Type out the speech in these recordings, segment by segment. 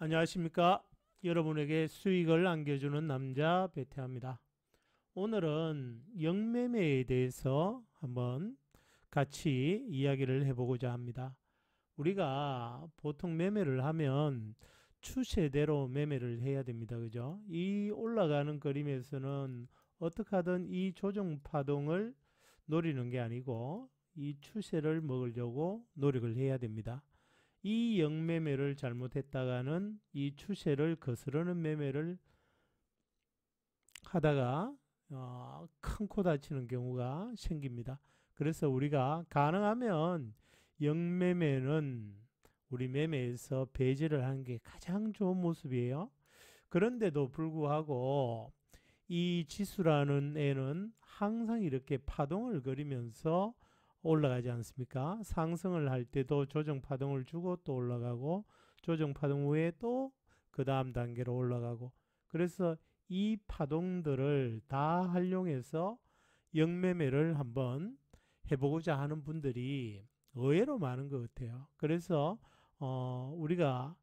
안녕하십니까? 여러분에게 수익을 안겨주는 남자 베테합니다. 오늘은 영매매에 대해서 한번 같이 이야기를 해보고자 합니다. 우리가 보통 매매를 하면 추세대로 매매를 해야 됩니다. 그죠? 이 올라가는 그림에서는 어떻게 하든 이 조정 파동을 노리는 게 아니고 이 추세를 먹으려고 노력을 해야 됩니다. 이 영매매를 잘못했다가는 이 추세를 거스르는 매매를 하다가 큰 코 다치는 경우가 생깁니다. 그래서 우리가 가능하면 영매매는 우리 매매에서 배제를 하는 게 가장 좋은 모습이에요. 그런데도 불구하고 이 지수라는 애는 항상 이렇게 파동을 그리면서 올라가지 않습니까? 상승을 할 때도 조정 파동을 주고 또 올라가고 조정 파동 후에 또 그 다음 단계로 올라가고 그래서 이 파동들을 다 활용해서 영매매를 한번 해보고자 하는 분들이 의외로 많은 것 같아요. 그래서 우리가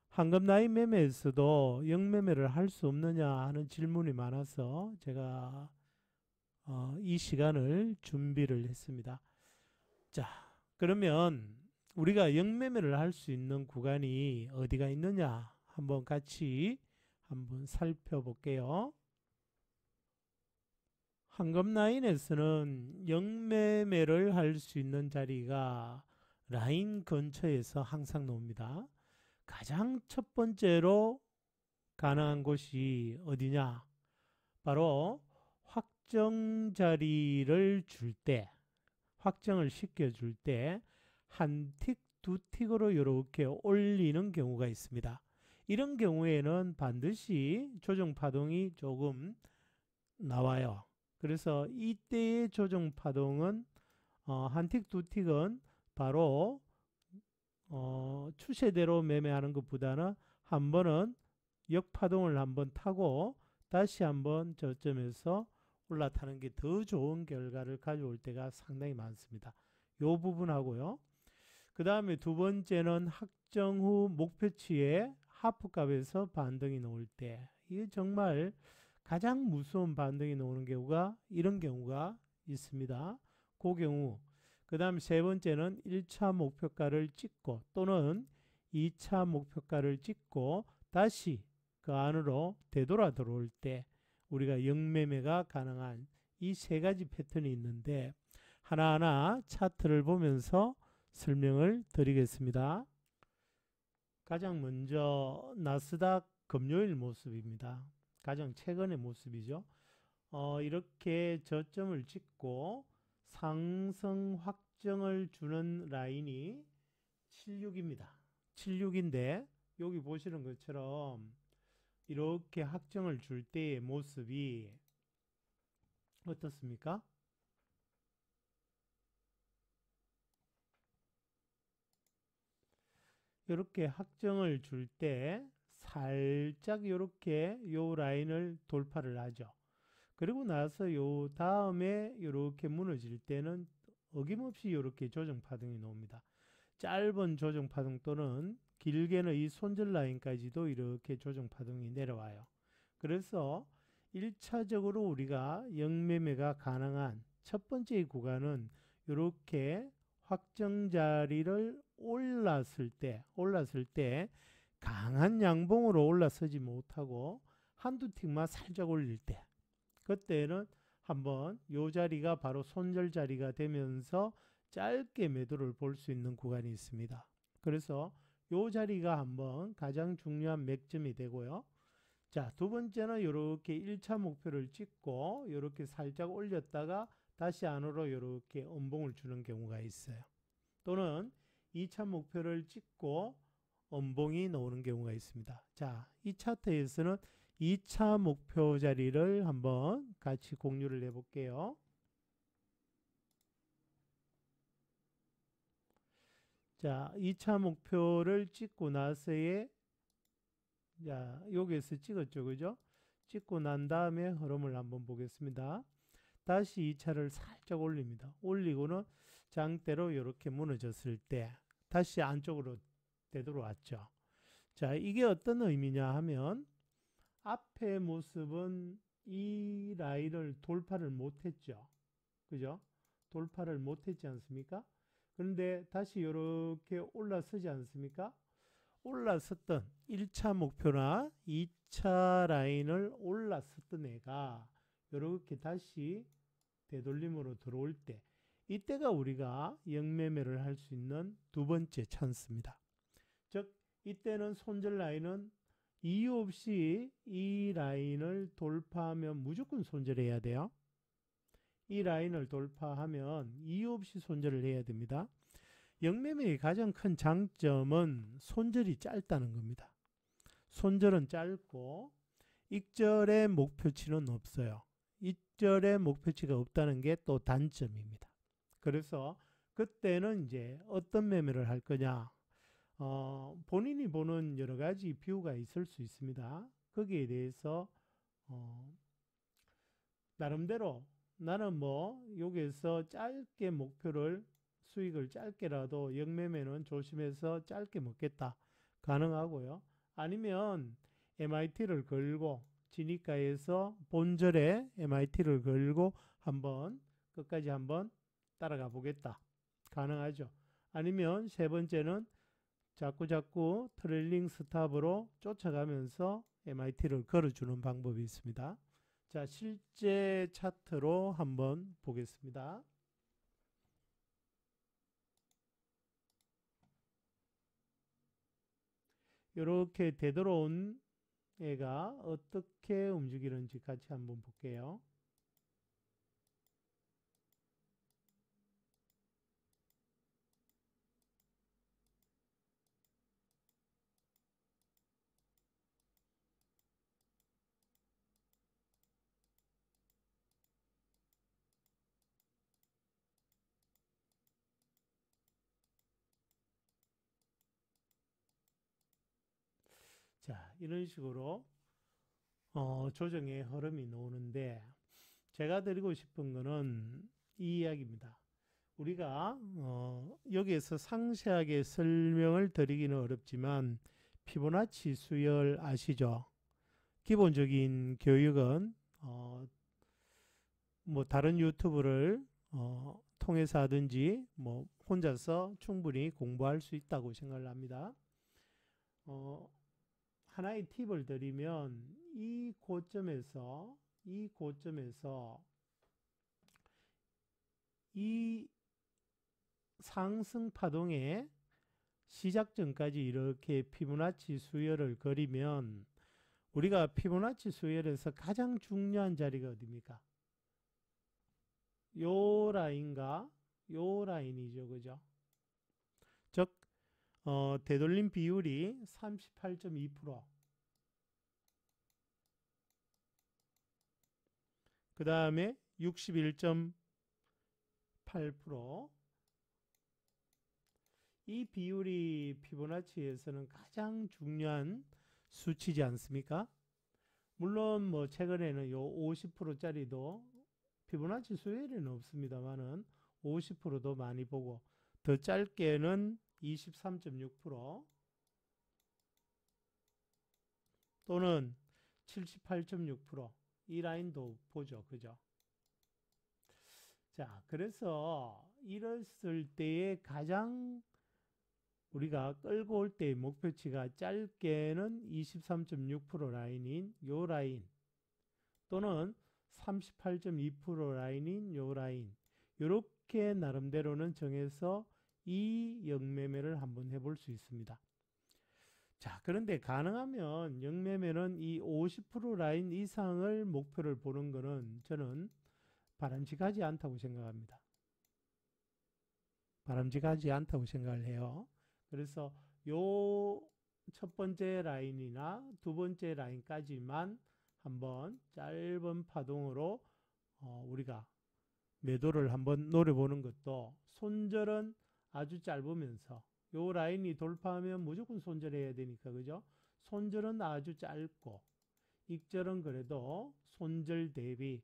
황금 라인 매매에서도 영매매를 할 수 없느냐 하는 질문이 많아서 제가 이 시간을 준비를 했습니다. 자, 그러면 우리가 영매매를 할 수 있는 구간이 어디가 있느냐 한번 같이 한번 살펴볼게요. 황금 라인에서는 영매매를 할 수 있는 자리가 라인 근처에서 항상 나옵니다. 가장 첫 번째로 가능한 곳이 어디냐? 바로 확정 자리를 줄 때, 확정을 시켜줄 때 한 틱, 두 틱으로 이렇게 올리는 경우가 있습니다. 이런 경우에는 반드시 조정 파동이 조금 나와요. 그래서 이때의 조정 파동은 한 틱, 두 틱은 바로 추세대로 매매하는 것보다는 한 번은 역파동을 한번 타고 다시 한번 저점에서 올라타는 게 더 좋은 결과를 가져올 때가 상당히 많습니다. 이 부분하고요. 그 다음에 두 번째는 확정 후 목표치의 하프값에서 반등이 나올 때 이게 정말 가장 무서운 반등이 나오는 경우가 이런 경우가 있습니다. 그 경우 그 다음 세 번째는 1차 목표가를 찍고 또는 2차 목표가를 찍고 다시 그 안으로 되돌아 들어올 때 우리가 영매매가 가능한 이 세 가지 패턴이 있는데 하나하나 차트를 보면서 설명을 드리겠습니다. 가장 먼저 나스닥 금요일 모습입니다. 가장 최근의 모습이죠. 이렇게 저점을 찍고 상승 확정을 주는 라인이 76입니다. 76인데 여기 보시는 것처럼 이렇게 확정을 줄 때의 모습이 어떻습니까? 이렇게 확정을 줄 때 살짝 이렇게 요 라인을 돌파를 하죠. 그리고 나서 요 다음에 이렇게 무너질 때는 어김없이 이렇게 조정 파동이 나옵니다. 짧은 조정 파동 또는 길게는 이 손절 라인까지도 이렇게 조정 파동이 내려와요. 그래서 1차적으로 우리가 영매매가 가능한 첫 번째 구간은 이렇게 확정 자리를 올랐을 때 강한 양봉으로 올라서지 못하고 한두 틱만 살짝 올릴 때 그때는 한번 요 자리가 바로 손절 자리가 되면서 짧게 매도를 볼 수 있는 구간이 있습니다. 그래서 요 자리가 한번 가장 중요한 맥점이 되고요. 자, 두 번째는 이렇게 1차 목표를 찍고 이렇게 살짝 올렸다가 다시 안으로 이렇게 음봉을 주는 경우가 있어요. 또는 2차 목표를 찍고 음봉이 나오는 경우가 있습니다. 자, 이 차트에서는 2차 목표 자리를 한번 같이 공유를 해볼게요. 자, 2차 목표를 찍고 나서의 자, 여기에서 찍었죠. 그죠? 찍고 난 다음에 흐름을 한번 보겠습니다. 다시 2차를 살짝 올립니다. 올리고는 장대로 이렇게 무너졌을 때 다시 안쪽으로 되돌아왔죠. 자, 이게 어떤 의미냐 하면 앞의 모습은 이 라인을 돌파를 못했죠. 그죠? 돌파를 못했지 않습니까? 그런데 다시 이렇게 올라서지 않습니까? 올라섰던 1차 목표나 2차 라인을 올라섰던 애가 이렇게 다시 되돌림으로 들어올 때, 이때가 우리가 영매매를 할 수 있는 두 번째 찬스입니다. 즉 이때는 손절 라인은 이유 없이 이 라인을 돌파하면 무조건 손절해야 돼요. 이 라인을 돌파하면 이유 없이 손절을 해야 됩니다. 영매매의 가장 큰 장점은 손절이 짧다는 겁니다. 손절은 짧고 익절의 목표치는 없어요. 익절의 목표치가 없다는 게 또 단점입니다. 그래서 그때는 이제 어떤 매매를 할 거냐, 본인이 보는 여러 가지 뷰가 있을 수 있습니다. 거기에 대해서 나름대로 나는 뭐 여기에서 짧게 목표를, 수익을 짧게라도 영매매는 조심해서 짧게 먹겠다, 가능하고요. 아니면 MIT를 걸고 진입가에서 본절에 MIT를 걸고 한번 끝까지 한번 따라가 보겠다, 가능하죠. 아니면 세 번째는 자꾸 트레일링 스탑으로 쫓아가면서 MIT를 걸어주는 방법이 있습니다. 자, 실제 차트로 한번 보겠습니다. 이렇게 되돌아온 애가 어떻게 움직이는지 같이 한번 볼게요. 자, 이런 식으로 조정의 흐름이 나오는데, 제가 드리고 싶은 거는 이 이야기입니다. 우리가 여기에서 상세하게 설명을 드리기는 어렵지만 피보나치 수열 아시죠? 기본적인 교육은 뭐 다른 유튜브를 통해서 하든지 뭐 혼자서 충분히 공부할 수 있다고 생각을 합니다. 하나의 팁을 드리면 이 고점에서 이 상승 파동의 시작점까지 이렇게 피보나치 수열을 그리면, 우리가 피보나치 수열에서 가장 중요한 자리가 어디입니까? 요 라인과 요 라인이죠. 그죠? 즉 되돌림 비율이 38.2%, 그 다음에 61.8%, 이 비율이 피보나치에서는 가장 중요한 수치지 않습니까? 물론 뭐 최근에는 요 50%짜리도 피보나치 수열에는 없습니다만은 50%도 많이 보고, 더 짧게는 23.6% 또는 78.6%, 이 라인도 보죠. 그죠? 자, 그래서 이랬을 때에 가장 우리가 끌고 올 때의 목표치가 짧게는 23.6% 라인인 요 라인, 또는 38.2% 라인인 요 라인, 이렇게 나름대로는 정해서 이 영매매를 한번 해볼 수 있습니다. 자, 그런데 가능하면 영매매는 이 50% 라인 이상을 목표를 보는 것은 저는 바람직하지 않다고 생각합니다. 바람직하지 않다고 생각을 해요. 그래서 요 첫 번째 라인이나 두 번째 라인까지만 한번 짧은 파동으로 우리가 매도를 한번 노려보는 것도, 손절은 아주 짧으면서 요 라인이 돌파하면 무조건 손절해야 되니까, 그죠? 손절은 아주 짧고 익절은 그래도 손절 대비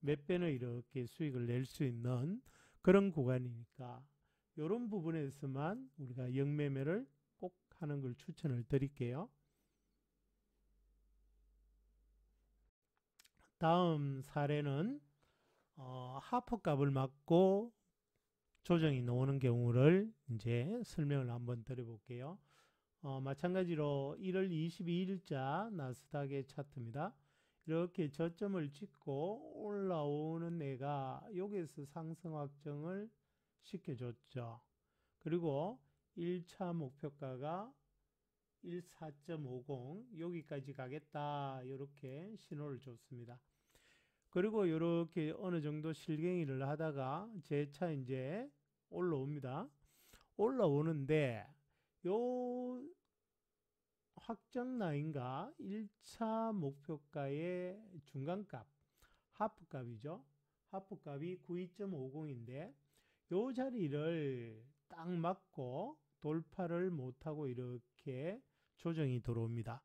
몇 배는 이렇게 수익을 낼 수 있는 그런 구간이니까, 이런 부분에서만 우리가 영매매를 꼭 하는 걸 추천을 드릴게요. 다음 사례는 하프 값을 맞고 조정이 나오는 경우를 이제 설명을 한번 드려볼게요. 마찬가지로 1월 22일자 나스닥의 차트입니다. 이렇게 저점을 찍고 올라오는 애가 여기에서 상승 확정을 시켜줬죠. 그리고 1차 목표가가 14.50 여기까지 가겠다 이렇게 신호를 줬습니다. 그리고 이렇게 어느 정도 실갱이를 하다가 재차 이제 올라옵니다. 올라오는데 요 확정 라인과 1차 목표가의 중간값 하프값이죠. 하프값이 92.50인데 요 자리를 딱 맞고 돌파를 못하고 이렇게 조정이 들어옵니다.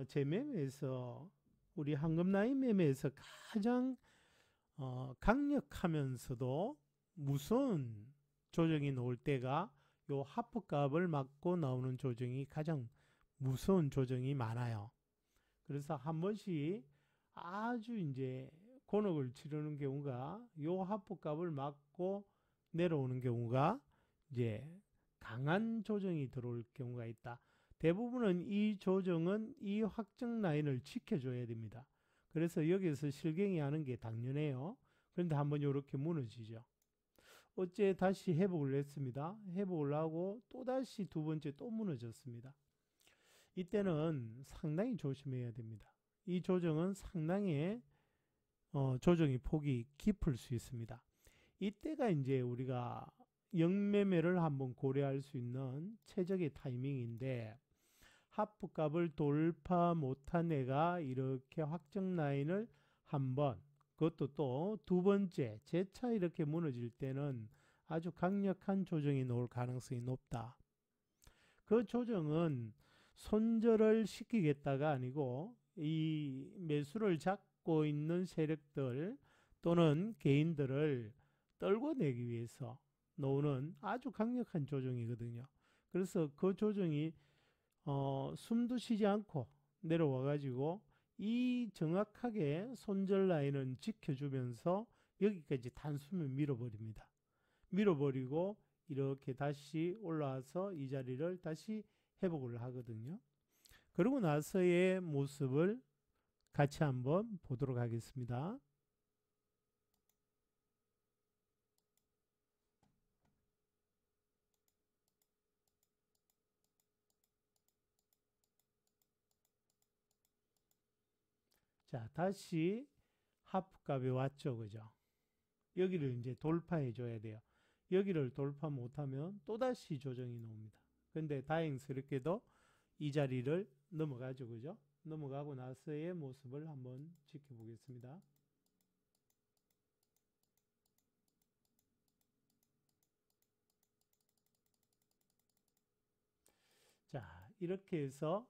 제 매매에서 우리 황금라인 매매에서 가장 강력하면서도 무서운 조정이 나올 때가 요 하프값을 맞고 나오는 조정이 가장 무서운 조정이 많아요. 그래서 한 번씩 아주 이제 곤혹을 치르는 경우가 요 하프값을 맞고 내려오는 경우가 이제 강한 조정이 들어올 경우가 있다. 대부분은 이 조정은 이 확정 라인을 지켜줘야 됩니다. 그래서 여기서 실갱이 하는 게 당연해요. 그런데 한번 이렇게 무너지죠. 어째 다시 회복을 했습니다. 회복을 하고 또다시 두 번째 또 무너졌습니다. 이때는 상당히 조심해야 됩니다. 이 조정은 상당히 조정이 폭이 깊을 수 있습니다. 이때가 이제 우리가 역매매를 한번 고려할 수 있는 최적의 타이밍인데 하프값을 돌파 못한 애가 이렇게 확정 라인을 한번 그것도 또 두 번째 재차 이렇게 무너질 때는 아주 강력한 조정이 나올 가능성이 높다. 그 조정은 손절을 시키겠다가 아니고 이 매수를 잡고 있는 세력들 또는 개인들을 떨궈내기 위해서 나오는 아주 강력한 조정이거든요. 그래서 그 조정이 숨도 쉬지 않고 내려와 가지고 이 정확하게 손절 라인을 지켜주면서 여기까지 단숨에 밀어버립니다. 밀어버리고 이렇게 다시 올라와서 이 자리를 다시 회복을 하거든요. 그러고 나서의 모습을 같이 한번 보도록 하겠습니다. 자, 다시 하프값에 왔죠. 그죠? 여기를 이제 돌파해 줘야 돼요. 여기를 돌파 못하면 또다시 조정이 나옵니다. 근데 다행스럽게도 이 자리를 넘어가죠. 그죠? 넘어가고 나서의 모습을 한번 지켜보겠습니다. 자, 이렇게 해서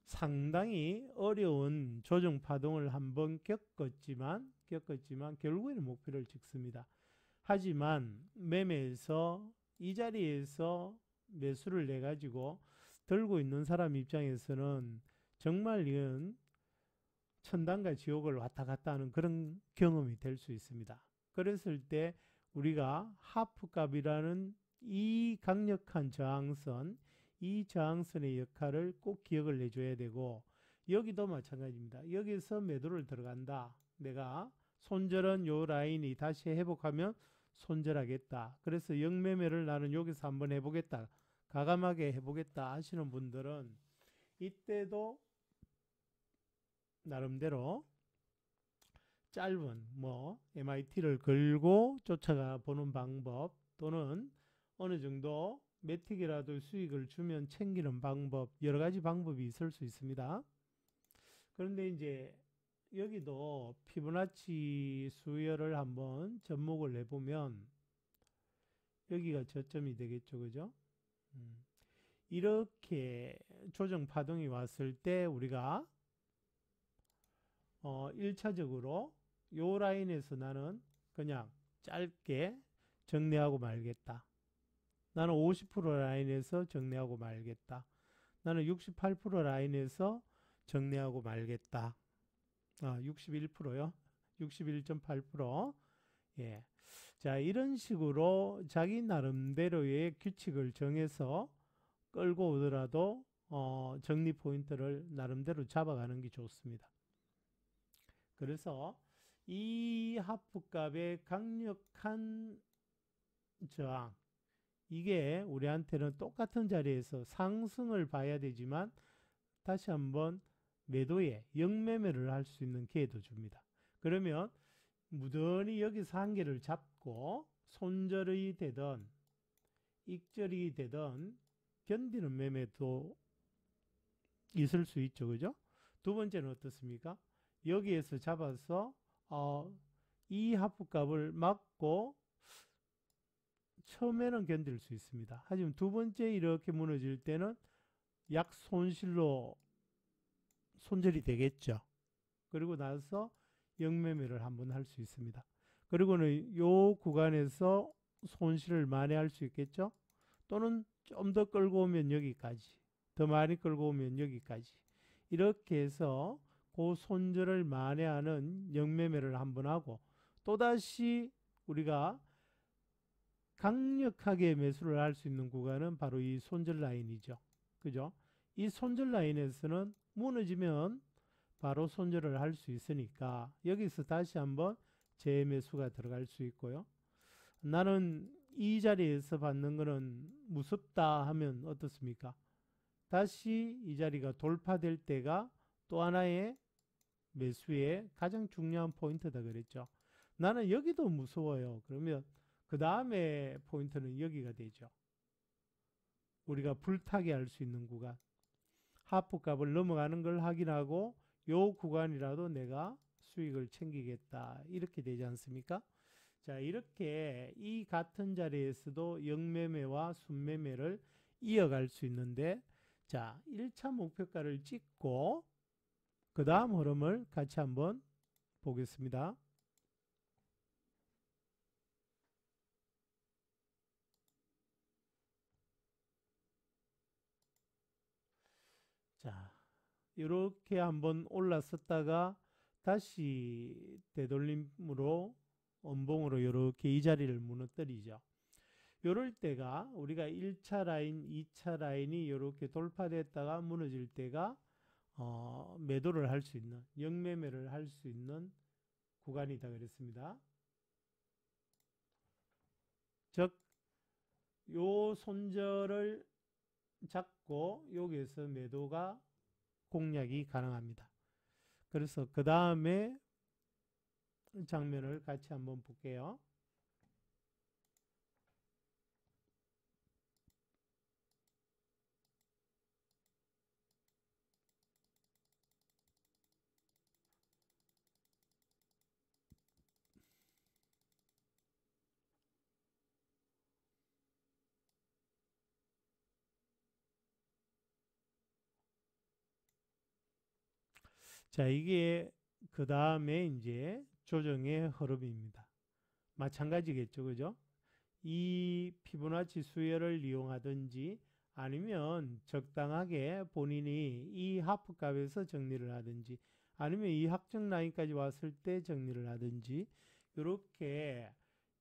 상당히 어려운 조정 파동을 한번 겪었지만 결국에는 목표를 찍습니다. 하지만 매매에서 이 자리에서 매수를 내 가지고 들고 있는 사람 입장에서는 정말 이건 천당과 지옥을 왔다 갔다 하는 그런 경험이 될 수 있습니다. 그랬을 때 우리가 하프값이라는 이 강력한 저항선, 이 저항선의 역할을 꼭 기억을 해줘야 되고 여기도 마찬가지입니다. 여기서 매도를 들어간다. 내가 손절은 요 라인이 다시 회복하면 손절하겠다. 그래서 역매매를 나는 여기서 한번 해보겠다. 과감하게 해보겠다 하시는 분들은 이때도 나름대로 짧은 MIT를 걸고 쫓아가 보는 방법 또는 어느 정도 매틱이라도 수익을 주면 챙기는 방법 여러 가지 방법이 있을 수 있습니다. 그런데 이제 여기도 피보나치 수열을 한번 접목을 해보면 여기가 저점이 되겠죠. 그죠? 이렇게 조정 파동이 왔을 때 우리가 1차적으로 요 라인에서 나는 그냥 짧게 정리하고 말겠다. 나는 50% 라인에서 정리하고 말겠다. 나는 68% 라인에서 정리하고 말겠다. 61%요. 61.8%. 예. 자, 이런 식으로 자기 나름대로의 규칙을 정해서 끌고 오더라도 정리 포인트를 나름대로 잡아가는 게 좋습니다. 그래서 이 하프값의 강력한 저항, 이게 우리한테는 똑같은 자리에서 상승을 봐야 되지만 다시 한번 매도에 역매매를 할 수 있는 기회도 줍니다. 그러면 무던히 여기서 한계를 잡고 손절이 되든 익절이 되든 견디는 매매도 있을 수 있죠. 그죠? 두 번째는 어떻습니까? 여기에서 잡아서 이 하프값을 막고 처음에는 견딜 수 있습니다. 하지만 두 번째 이렇게 무너질 때는 약 손실로 손절이 되겠죠. 그리고 나서 역매매를 한번 할 수 있습니다. 그리고는 요 구간에서 손실을 만회할 수 있겠죠. 또는 좀 더 끌고 오면 여기까지, 더 많이 끌고 오면 여기까지, 이렇게 해서 그 손절을 만회하는 역매매를 한번 하고, 또다시 우리가 강력하게 매수를 할 수 있는 구간은 바로 이 손절 라인이죠. 그죠? 이 손절 라인에서는 무너지면 바로 손절을 할 수 있으니까 여기서 다시 한번 재매수가 들어갈 수 있고요. 나는 이 자리에서 받는 거는 무섭다 하면 어떻습니까? 다시 이 자리가 돌파될 때가 또 하나의 매수의 가장 중요한 포인트다 그랬죠. 나는 여기도 무서워요. 그러면 그 다음에 포인트는 여기가 되죠. 우리가 불타게 할 수 있는 구간. 하프 값을 넘어가는 걸 확인하고 요 구간이라도 내가 수익을 챙기겠다. 이렇게 되지 않습니까? 자, 이렇게 이 같은 자리에서도 역매매와 순매매를 이어갈 수 있는데, 자, 1차 목표가를 찍고 그 다음 흐름을 같이 한번 보겠습니다. 자, 이렇게 한번 올랐었다가 다시 되돌림으로 원봉으로 이렇게 이 자리를 무너뜨리죠. 요럴 때가 우리가 1차 라인, 2차 라인이 이렇게 돌파됐다가 무너질 때가 매도를 할 수 있는, 역매매를 할 수 있는 구간이다 그랬습니다. 즉, 요 손절을 잡고 여기에서 매도가 공략이 가능합니다. 그래서 그 다음에 장면을 같이 한번 볼게요. 자, 이게 그 다음에 이제 조정의 흐름입니다. 마찬가지겠죠, 그죠? 이 피보나치 수열을 이용하든지 아니면 적당하게 본인이 이 하프 값에서 정리를 하든지 아니면 이 확정 라인까지 왔을 때 정리를 하든지, 이렇게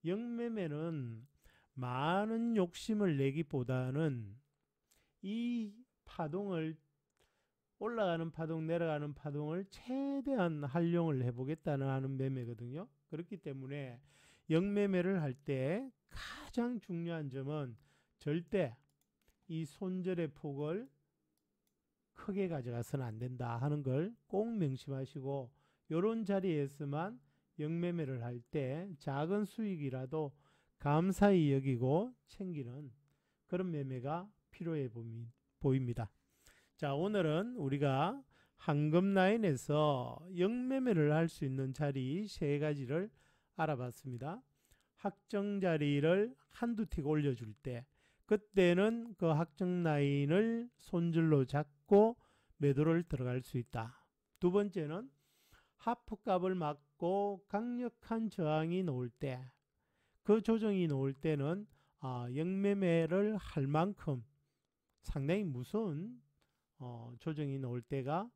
역매매는 많은 욕심을 내기보다는 이 파동을, 올라가는 파동, 내려가는 파동을 최대한 활용을 해보겠다는 하는 매매거든요. 그렇기 때문에 역매매를 할 때 가장 중요한 점은 절대 이 손절의 폭을 크게 가져가서는 안 된다 하는 걸 꼭 명심하시고, 이런 자리에서만 역매매를 할 때 작은 수익이라도 감사히 여기고 챙기는 그런 매매가 필요해 보입니다. 자, 오늘은 우리가 황금 라인에서 역매매를 할 수 있는 자리 세 가지를 알아봤습니다. 확정 자리를 한두 틱 올려줄 때, 그때는 그 확정 라인을 손절로 잡고 매도를 들어갈 수 있다. 두 번째는 하프 값을 막고 강력한 저항이 나올 때, 그 조정이 나올 때는 역매매를 할 만큼 상당히 무서운 조정이 나올 때가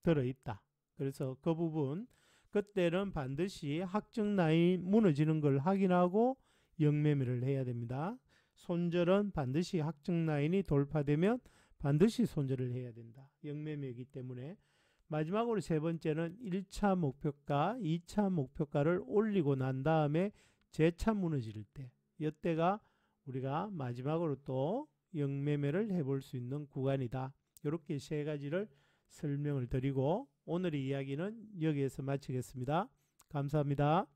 들어있다. 그래서 그 부분 그때는 반드시 확정 라인 무너지는 걸 확인하고 역매매를 해야 됩니다. 손절은 반드시 확정 라인이 돌파되면 반드시 손절을 해야 된다. 역매매이기 때문에. 마지막으로 세 번째는 1차 목표가 2차 목표가를 올리고 난 다음에 재차 무너질 때, 이때가 우리가 마지막으로 또 역매매를 해볼 수 있는 구간이다. 이렇게 세 가지를 설명을 드리고 오늘의 이야기는 여기에서 마치겠습니다. 감사합니다.